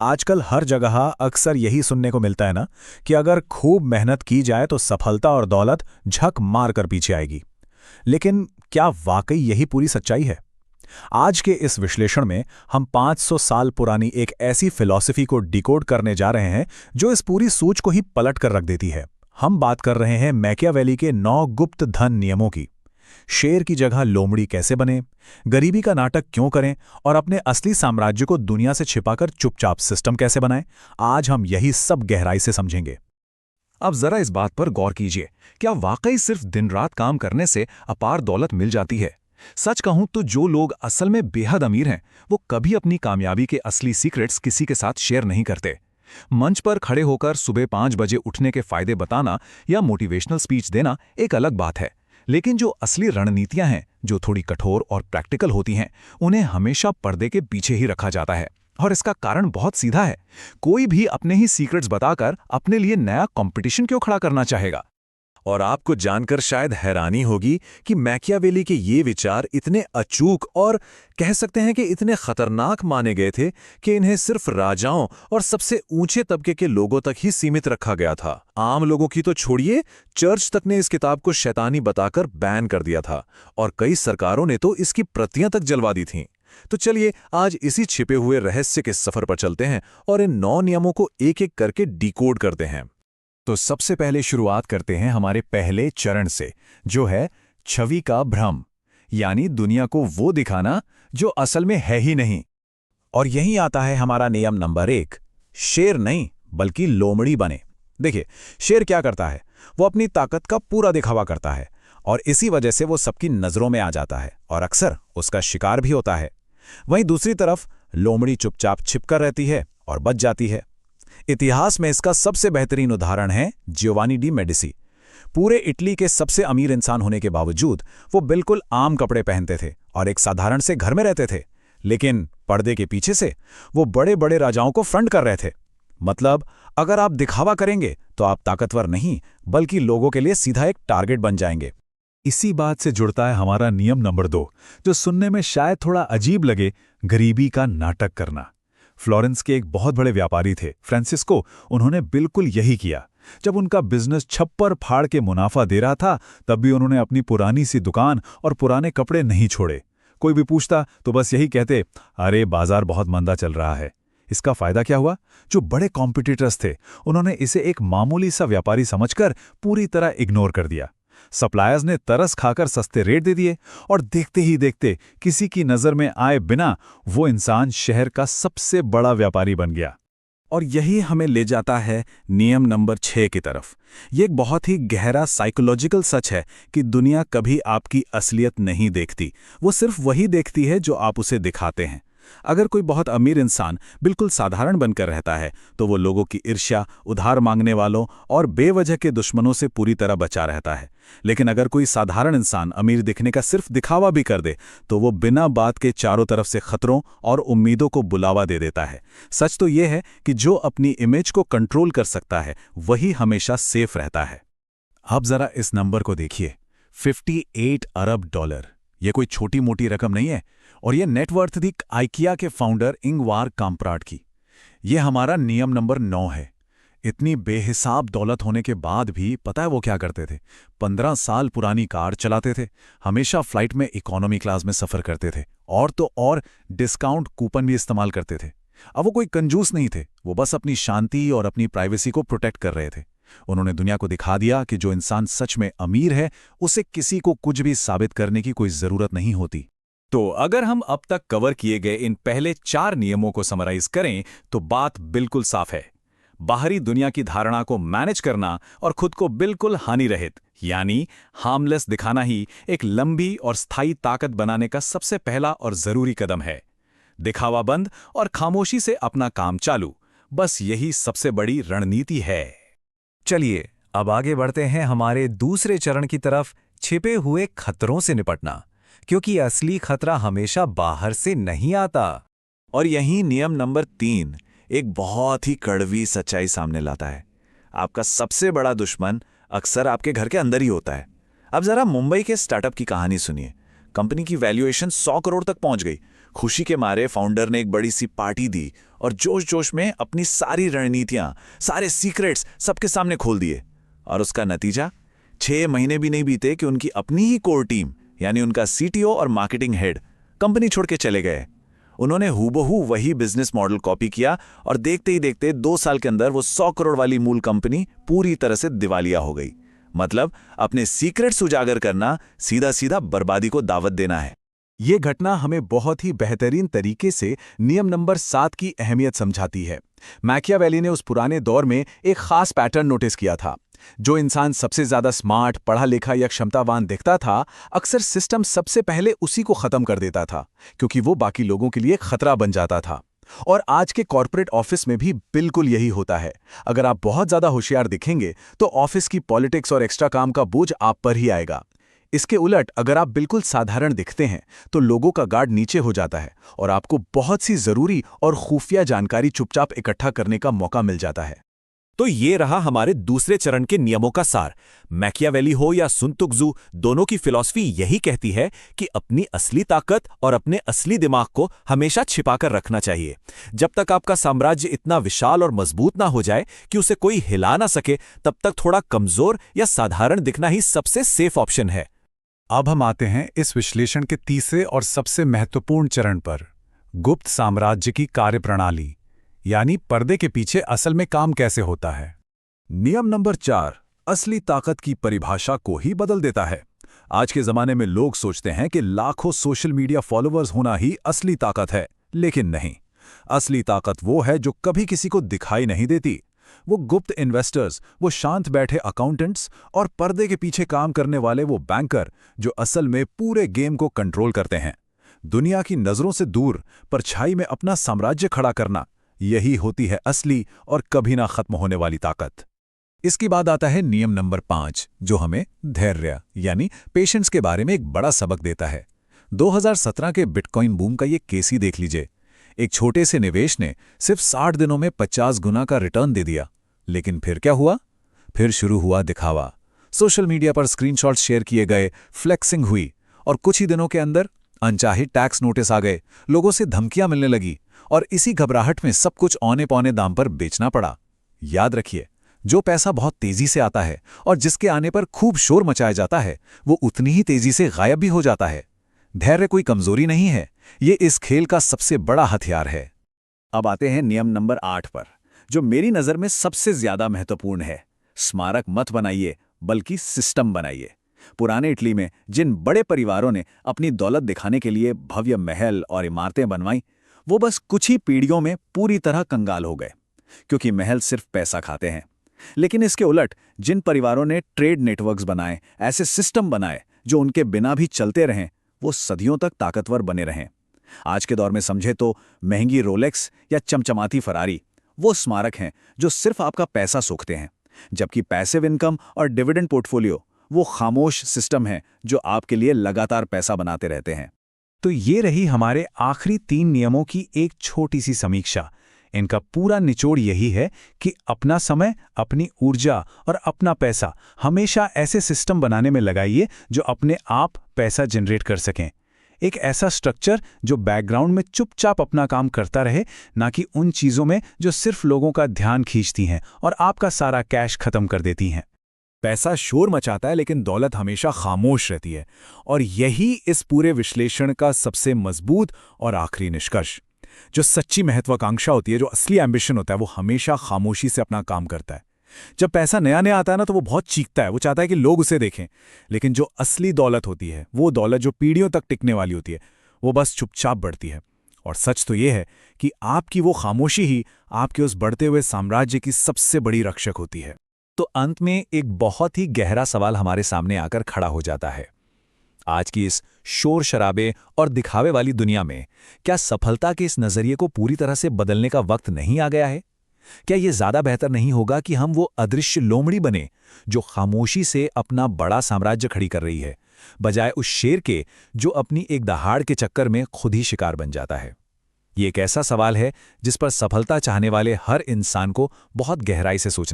आजकल हर जगह अक्सर यही सुनने को मिलता है ना कि अगर खूब मेहनत की जाए तो सफलता और दौलत झक मार कर पीछे आएगी। लेकिन क्या वाकई यही पूरी सच्चाई है? आज के इस विश्लेषण में हम 500 साल पुरानी एक ऐसी फिलॉसफी को डिकोड करने जा रहे हैं जो इस पूरी सोच को ही पलट कर रख देती है। हम बात कर रहे हैं मैकियावेली के 9 गुप्त धन नियमों की। शेर की जगह लोमड़ी कैसे बने, गरीबी का नाटक क्यों करें और अपने असली साम्राज्य को दुनिया से छिपाकर चुपचाप सिस्टम कैसे बनाएं, आज हम यही सब गहराई से समझेंगे। अब जरा इस बात पर गौर कीजिए, क्या वाकई सिर्फ दिन रात काम करने से अपार दौलत मिल जाती है? सच कहूं तो जो लोग असल में बेहद अमीर हैं, वो कभी अपनी कामयाबी के असली सीक्रेट्स किसी के साथ शेयर नहीं करते। मंच पर खड़े होकर सुबह 5 बजे उठने के फायदे बताना या मोटिवेशनल स्पीच देना एक अलग बात है, लेकिन जो असली रणनीतियां हैं, जो थोड़ी कठोर और प्रैक्टिकल होती हैं, उन्हें हमेशा पर्दे के पीछे ही रखा जाता है। और इसका कारण बहुत सीधा है, कोई भी अपने ही सीक्रेट्स बताकर अपने लिए नया कंपटीशन क्यों खड़ा करना चाहेगा? और आपको जानकर शायद हैरानी होगी कि मैकियावेली के ये विचार इतने अचूक और कह सकते हैं कि इतने खतरनाक माने गए थे कि इन्हें सिर्फ राजाओं और सबसे ऊंचे तबके के लोगों तक ही सीमित रखा गया था। आम लोगों की तो छोड़िए, चर्च तक ने इस किताब को शैतानी बताकर बैन कर दिया था और कई सरकारों ने तो इसकी प्रतियां तक जलवा दी थीं। तो चलिए आज इसी छिपे हुए रहस्य के सफर पर चलते हैं और इन 9 नियमों को एक एक करके डिकोड करते हैं। तो सबसे पहले शुरुआत करते हैं हमारे पहले चरण से, जो है छवि का भ्रम, यानी दुनिया को वो दिखाना जो असल में है ही नहीं। और यहीं आता है हमारा नियम नंबर 1, शेर नहीं बल्कि लोमड़ी बने। देखिए, शेर क्या करता है, वो अपनी ताकत का पूरा दिखावा करता है और इसी वजह से वो सबकी नजरों में आ जाता है और अक्सर उसका शिकार भी होता है। वहीं दूसरी तरफ लोमड़ी चुपचाप छिपकर रहती है और बच जाती है। इतिहास में इसका सबसे बेहतरीन उदाहरण है जियोवानी डी मेडिसी। पूरे इटली के सबसे अमीर इंसान होने के बावजूद वो बिल्कुल आम कपड़े पहनते थे और एक साधारण से घर में रहते थे, लेकिन पर्दे के पीछे से वो बड़े बड़े राजाओं को फ्रंट कर रहे थे। मतलब अगर आप दिखावा करेंगे तो आप ताकतवर नहीं बल्कि लोगों के लिए सीधा एक टारगेट बन जाएंगे। इसी बात से जुड़ता है हमारा नियम नंबर 2, जो सुनने में शायद थोड़ा अजीब लगे, गरीबी का नाटक करना। फ्लोरेंस के एक बहुत बड़े व्यापारी थे फ्रांसिस्को, उन्होंने बिल्कुल यही किया। जब उनका बिजनेस छप्पर फाड़ के मुनाफा दे रहा था, तब भी उन्होंने अपनी पुरानी सी दुकान और पुराने कपड़े नहीं छोड़े। कोई भी पूछता तो बस यही कहते, अरे बाजार बहुत मंदा चल रहा है। इसका फायदा क्या हुआ? जो बड़े कॉम्पिटिटर्स थे, उन्होंने इसे एक मामूली सा व्यापारी समझकर पूरी तरह इग्नोर कर दिया। सप्लायर्स ने तरस खाकर सस्ते रेट दे दिए और देखते ही देखते किसी की नजर में आए बिना वो इंसान शहर का सबसे बड़ा व्यापारी बन गया। और यही हमें ले जाता है नियम नंबर 6 की तरफ। ये एक बहुत ही गहरा साइकोलॉजिकल सच है कि दुनिया कभी आपकी असलियत नहीं देखती, वो सिर्फ वही देखती है जो आप उसे दिखाते हैं। अगर कोई बहुत अमीर इंसान बिल्कुल साधारण बनकर रहता है तो वो लोगों की ईर्ष्या, उधार मांगने वालों और बेवजह के दुश्मनों से पूरी तरह बचा रहता है। लेकिन अगर कोई साधारण इंसान अमीर दिखने का सिर्फ दिखावा भी कर दे तो वो बिना बात के चारों तरफ से खतरों और उम्मीदों को बुलावा दे देता है। सच तो ये है कि जो अपनी इमेज को कंट्रोल कर सकता है वही हमेशा सेफ रहता है। अब जरा इस नंबर को देखिए, 58 अरब डॉलर। ये कोई छोटी मोटी रकम नहीं है और ये नेटवर्थ थी आइकिया के फाउंडर इंगवार काम्प्राड की। ये हमारा नियम नंबर 9 है। इतनी बेहिसाब दौलत होने के बाद भी पता है वो क्या करते थे? 15 साल पुरानी कार चलाते थे, हमेशा फ्लाइट में इकोनॉमी क्लास में सफर करते थे और तो और डिस्काउंट कूपन भी इस्तेमाल करते थे। अब वो कोई कंजूस नहीं थे, वो बस अपनी शांति और अपनी प्राइवेसी को प्रोटेक्ट कर रहे थे। उन्होंने दुनिया को दिखा दिया कि जो इंसान सच में अमीर है उसे किसी को कुछ भी साबित करने की कोई जरूरत नहीं होती। तो अगर हम अब तक कवर किए गए इन पहले 4 नियमों को समराइज करें तो बात बिल्कुल साफ है। बाहरी दुनिया की धारणा को मैनेज करना और खुद को बिल्कुल हानि रहित यानी हार्मलेस दिखाना ही एक लंबी और स्थायी ताकत बनाने का सबसे पहला और जरूरी कदम है। दिखावा बंद और खामोशी से अपना काम चालू, बस यही सबसे बड़ी रणनीति है। चलिए अब आगे बढ़ते हैं हमारे दूसरे चरण की तरफ, छिपे हुए खतरों से निपटना, क्योंकि असली खतरा हमेशा बाहर से नहीं आता। और यही नियम नंबर 3 एक बहुत ही कड़वी सच्चाई सामने लाता है। आपका सबसे बड़ा दुश्मन अक्सर आपके घर के अंदर ही होता है। अब जरा मुंबई के स्टार्टअप की कहानी सुनिए। कंपनी की वैल्यूएशन 100 करोड़ तक पहुंच गई। खुशी के मारे फाउंडर ने एक बड़ी सी पार्टी दी और जोश जोश में अपनी सारी रणनीतियां, सारे सीक्रेट्स सबके सामने खोल दिए। और उसका नतीजा 6 महीने भी नहीं बीते कि उनकी अपनी ही कोर टीम, यानी उनका सीटीओ और मार्केटिंग हेड, कंपनी छोड़ के चले गए। उन्होंने हूबहू वही बिजनेस मॉडल कॉपी किया और देखते ही देखते 2 साल के अंदर वो 100 करोड़ वाली मूल कंपनी पूरी तरह से दिवालिया हो गई। मतलब अपने सीक्रेट्स उजागर करना सीधा सीधा बर्बादी को दावत देना है। ये घटना हमें बहुत ही बेहतरीन तरीके से नियम नंबर 7 की अहमियत समझाती है। मैकियावेली ने उस पुराने दौर में एक खास पैटर्न नोटिस किया था। जो इंसान सबसे ज्यादा स्मार्ट, पढ़ा लिखा या क्षमतावान दिखता था, अक्सर सिस्टम सबसे पहले उसी को खत्म कर देता था, क्योंकि वो बाकी लोगों के लिए खतरा बन जाता था। और आज के कॉर्पोरेट ऑफिस में भी बिल्कुल यही होता है। अगर आप बहुत ज्यादा होशियार दिखेंगे तो ऑफिस की पॉलिटिक्स और एक्स्ट्रा काम का बोझ आप पर ही आएगा। इसके उलट अगर आप बिल्कुल साधारण दिखते हैं तो लोगों का गार्ड नीचे हो जाता है और आपको बहुत सी जरूरी और खुफिया जानकारी चुपचाप इकट्ठा करने का मौका मिल जाता है। तो ये रहा हमारे दूसरे चरण के नियमों का सार। मैकियावेली हो या सुन त्सु, दोनों की फिलॉसफी यही कहती है कि अपनी असली ताकत और अपने असली दिमाग को हमेशा छिपाकर रखना चाहिए। जब तक आपका साम्राज्य इतना विशाल और मजबूत ना हो जाए कि उसे कोई हिला ना सके, तब तक थोड़ा कमजोर या साधारण दिखना ही सबसे सेफ ऑप्शन है। अब हम आते हैं इस विश्लेषण के तीसरे और सबसे महत्वपूर्ण चरण पर, गुप्त साम्राज्य की कार्यप्रणाली, यानी पर्दे के पीछे असल में काम कैसे होता है। नियम नंबर 4 असली ताकत की परिभाषा को ही बदल देता है। आज के जमाने में लोग सोचते हैं कि लाखों सोशल मीडिया फॉलोअर्स होना ही असली ताकत है, लेकिन नहीं। असली ताकत वो है जो कभी किसी को दिखाई नहीं देती। वो गुप्त इन्वेस्टर्स, वो शांत बैठे अकाउंटेंट्स और पर्दे के पीछे काम करने वाले वो बैंकर जो असल में पूरे गेम को कंट्रोल करते हैं। दुनिया की नजरों से दूर परछाई में अपना साम्राज्य खड़ा करना, यही होती है असली और कभी ना खत्म होने वाली ताकत। इसके बाद आता है नियम नंबर 5, जो हमें धैर्य यानी पेशेंस के बारे में एक बड़ा सबक देता है। 2017 के बिटकॉइन बूम का ये केस ही देख लीजिए। एक छोटे से निवेश ने सिर्फ 60 दिनों में 50 गुना का रिटर्न दे दिया। लेकिन फिर क्या हुआ? फिर शुरू हुआ दिखावा। सोशल मीडिया पर स्क्रीनशॉट्स शेयर किए गए, फ्लेक्सिंग हुई और कुछ ही दिनों के अंदर अनचाहे टैक्स नोटिस आ गए, लोगों से धमकियां मिलने लगी और इसी घबराहट में सब कुछ औने पौने दाम पर बेचना पड़ा। याद रखिए, जो पैसा बहुत तेजी से आता है और जिसके आने पर खूब शोर मचाया जाता है, वो उतनी ही तेजी से गायब भी हो जाता है। धैर्य कोई कमजोरी नहीं है, ये इस खेल का सबसे बड़ा हथियार है। अब आते हैं नियम नंबर 8 पर, जो मेरी नज़र में सबसे ज्यादा महत्वपूर्ण है। स्मारक मत बनाइए, बल्कि सिस्टम बनाइए। पुराने इटली में जिन बड़े परिवारों ने अपनी दौलत दिखाने के लिए भव्य महल और इमारतें बनवाईं, वो बस कुछ ही पीढ़ियों में पूरी तरह कंगाल हो गए, क्योंकि महल सिर्फ पैसा खाते हैं। लेकिन इसके उलट जिन परिवारों ने ट्रेड नेटवर्क्स बनाए, ऐसे सिस्टम बनाए जो उनके बिना भी चलते रहें, वो सदियों तक ताकतवर बने रहें। आज के दौर में समझे तो महंगी रोलेक्स या चमचमाती फरारी वो स्मारक हैं जो सिर्फ आपका पैसा सोखते हैं, जबकि पैसिव इनकम और डिविडेंड पोर्टफोलियो वो खामोश सिस्टम हैं जो आपके लिए लगातार पैसा बनाते रहते हैं। तो ये रही हमारे आखिरी 3 नियमों की एक छोटी सी समीक्षा। इनका पूरा निचोड़ यही है कि अपना समय, अपनी ऊर्जा और अपना पैसा हमेशा ऐसे सिस्टम बनाने में लगाइए जो अपने आप पैसा जनरेट कर सकें। एक ऐसा स्ट्रक्चर जो बैकग्राउंड में चुपचाप अपना काम करता रहे, ना कि उन चीज़ों में जो सिर्फ लोगों का ध्यान खींचती हैं और आपका सारा कैश खत्म कर देती हैं। पैसा शोर मचाता है, लेकिन दौलत हमेशा खामोश रहती है। और यही इस पूरे विश्लेषण का सबसे मजबूत और आखिरी निष्कर्ष। जो सच्ची महत्वाकांक्षा होती है, जो असली एम्बिशन होता है, वो हमेशा खामोशी से अपना काम करता है। जब पैसा नया नया आता है ना, तो वो बहुत चीखता है, वो चाहता है कि लोग उसे देखें। लेकिन जो असली दौलत होती है, वो दौलत जो पीढ़ियों तक टिकने वाली होती है, वो बस चुपचाप बढ़ती है। और सच तो ये है कि आपकी वो खामोशी ही आपके उस बढ़ते हुए साम्राज्य की सबसे बड़ी रक्षक होती है। तो अंत में एक बहुत ही गहरा सवाल हमारे सामने आकर खड़ा हो जाता है। आज की इस शोर शराबे और दिखावे वाली दुनिया में क्या सफलता के इस नजरिए को पूरी तरह से बदलने का वक्त नहीं आ गया है? क्या ये ज्यादा बेहतर नहीं होगा कि हम वो अदृश्य लोमड़ी बने जो खामोशी से अपना बड़ा साम्राज्य खड़ी कर रही है, बजाय उस शेर के जो अपनी एक दहाड़ के चक्कर में खुद ही शिकार बन जाता है? ये एक ऐसा सवाल है जिस पर सफलता चाहने वाले हर इंसान को बहुत गहराई से सोचना